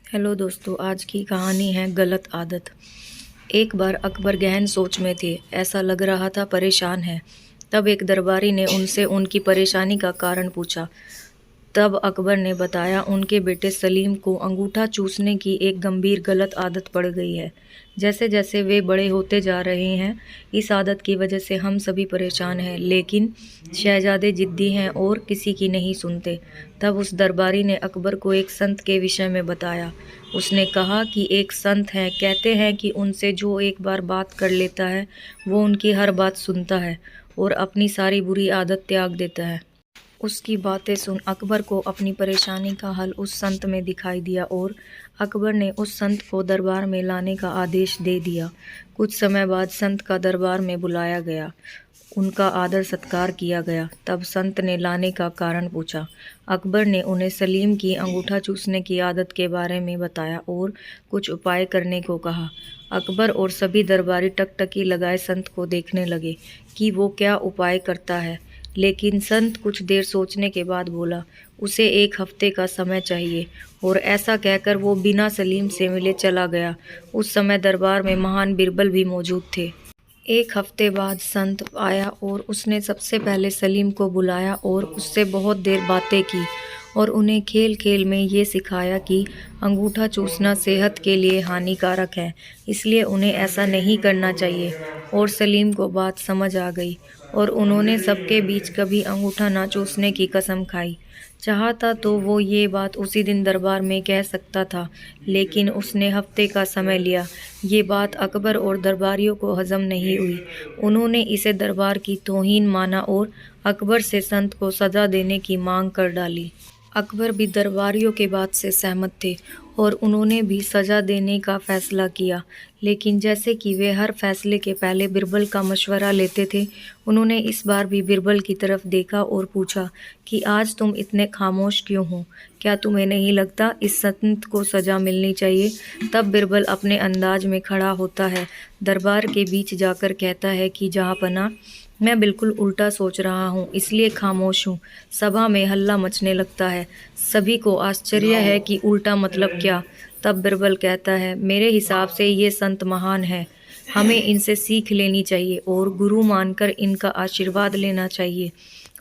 Hello दोस्तों, आज की कहानी है गलत आदत। एक बार अकबर गहन सोच में थे। ऐसा लग रहा था परेशान है। तब एक दरबारी ने उनसे उनकी परेशानी का कारण पूछा। तब अकबर ने बताया उनके बेटे सलीम को अंगूठा चूसने की एक गंभीर गलत आदत पड़ गई है। जैसे जैसे वे बड़े होते जा रहे हैं, इस आदत की वजह से हम सभी परेशान हैं, लेकिन शहजादे जिद्दी हैं और किसी की नहीं सुनते। तब उस दरबारी ने अकबर को एक संत के विषय में बताया। उसने कहा कि एक संत हैं, कहते हैं कि उनसे जो एक बार बात कर लेता है, वो उनकी हर बात सुनता है और अपनी सारी बुरी आदत त्याग देता है। उसकी बातें सुन अकबर को अपनी परेशानी का हल उस संत में दिखाई दिया और अकबर ने उस संत को दरबार में लाने का आदेश दे दिया। कुछ समय बाद संत का दरबार में बुलाया गया। उनका आदर सत्कार किया गया। तब संत ने लाने का कारण पूछा। अकबर ने उन्हें सलीम की अंगूठा चूसने की आदत के बारे में बताया और कुछ उपाय करने को कहा। अकबर और सभी दरबारी टकटकी लगाए संत को देखने लगे कि वो क्या उपाय करता है। लेकिन संत कुछ देर सोचने के बाद बोला, उसे एक हफ्ते का समय चाहिए। और ऐसा कहकर वो बिना सलीम से मिले चला गया। उस समय दरबार में महान बिरबल भी मौजूद थे। एक हफ्ते बाद संत आया और उसने सबसे पहले सलीम को बुलाया और उससे बहुत देर बातें की और उन्हें खेल खेल में ये सिखाया कि अंगूठा चूसना सेहत के लिए हानिकारक है, इसलिए उन्हें ऐसा नहीं करना चाहिए। और सलीम को बात समझ आ गई और उन्होंने सबके बीच कभी अंगूठा ना चूसने की कसम खाई। चाहता तो वो ये बात उसी दिन दरबार में कह सकता था, लेकिन उसने हफ्ते का समय लिया। ये बात अकबर और दरबारियों को हजम नहीं हुई। उन्होंने इसे दरबार की तौहीन माना और अकबर से संत को सजा देने की मांग कर डाली। अकबर भी दरबारियों के बात से सहमत थे और उन्होंने भी सजा देने का फैसला किया। लेकिन जैसे कि वे हर फैसले के पहले बिरबल का मशवरा लेते थे, उन्होंने इस बार भी बिरबल की तरफ देखा और पूछा कि आज तुम इतने खामोश क्यों हो? क्या तुम्हें नहीं लगता इस संत को सजा मिलनी चाहिए? तब बिरबल अपने अंदाज में खड़ा होता है, दरबार के बीच जाकर कहता है कि जहाँपनाह, मैं बिल्कुल उल्टा सोच रहा हूँ, इसलिए खामोश हूँ। सभा में हल्ला मचने लगता है। सभी को आश्चर्य है कि उल्टा मतलब क्या? तब बिरबल कहता है, मेरे हिसाब से ये संत महान है, हमें इनसे सीख लेनी चाहिए और गुरु मानकर इनका आशीर्वाद लेना चाहिए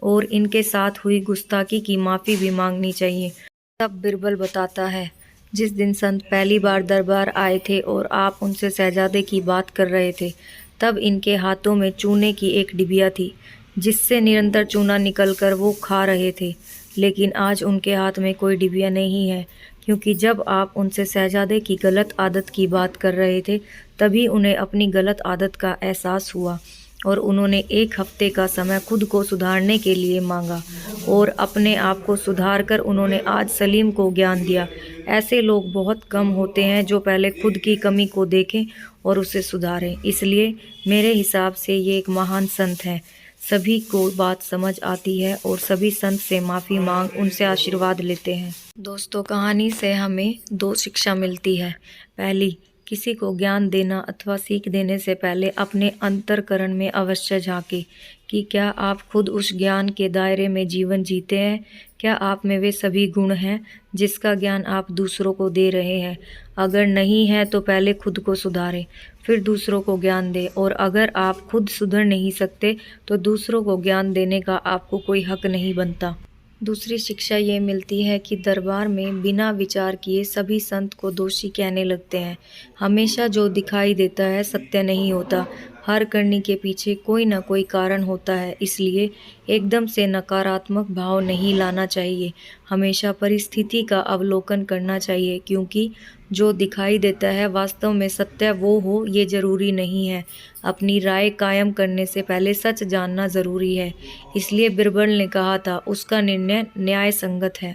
और इनके साथ हुई गुस्ताखी की माफ़ी भी मांगनी चाहिए। तब बिरबल बताता है, जिस दिन संत पहली बार दरबार आए थे और आप उनसे शहजादे की बात कर रहे थे, तब इनके हाथों में चूने की एक डिबिया थी, जिससे निरंतर चूना निकलकर वो खा रहे थे। लेकिन आज उनके हाथ में कोई डिबिया नहीं है, क्योंकि जब आप उनसे शहजादे की गलत आदत की बात कर रहे थे, तभी उन्हें अपनी गलत आदत का एहसास हुआ और उन्होंने एक हफ्ते का समय खुद को सुधारने के लिए मांगा और अपने आप को सुधार कर उन्होंने आज सलीम को ज्ञान दिया। ऐसे लोग बहुत कम होते हैं जो पहले खुद की कमी को देखें और उसे सुधारें। इसलिए मेरे हिसाब से ये एक महान संत हैं। सभी को बात समझ आती है और सभी संत से माफ़ी मांग उनसे आशीर्वाद लेते हैं। दोस्तों, कहानी से हमें दो शिक्षा मिलती है। पहली, किसी को ज्ञान देना अथवा सीख देने से पहले अपने अंतःकरण में अवश्य झांके कि क्या आप खुद उस ज्ञान के दायरे में जीवन जीते हैं। क्या आप में वे सभी गुण हैं जिसका ज्ञान आप दूसरों को दे रहे हैं? अगर नहीं है तो पहले खुद को सुधारें, फिर दूसरों को ज्ञान दें। और अगर आप खुद सुधर नहीं सकते तो दूसरों को ज्ञान देने का आपको कोई हक नहीं बनता। दूसरी शिक्षा ये मिलती है कि दरबार में बिना विचार किए सभी संत को दोषी कहने लगते हैं। हमेशा जो दिखाई देता है सत्य नहीं होता। हर करनी के पीछे कोई ना कोई कारण होता है, इसलिए एकदम से नकारात्मक भाव नहीं लाना चाहिए। हमेशा परिस्थिति का अवलोकन करना चाहिए, क्योंकि जो दिखाई देता है वास्तव में सत्य वो हो ये ज़रूरी नहीं है। अपनी राय कायम करने से पहले सच जानना ज़रूरी है। इसलिए बिरबल ने कहा था, उसका निर्णय न्याय संगत है।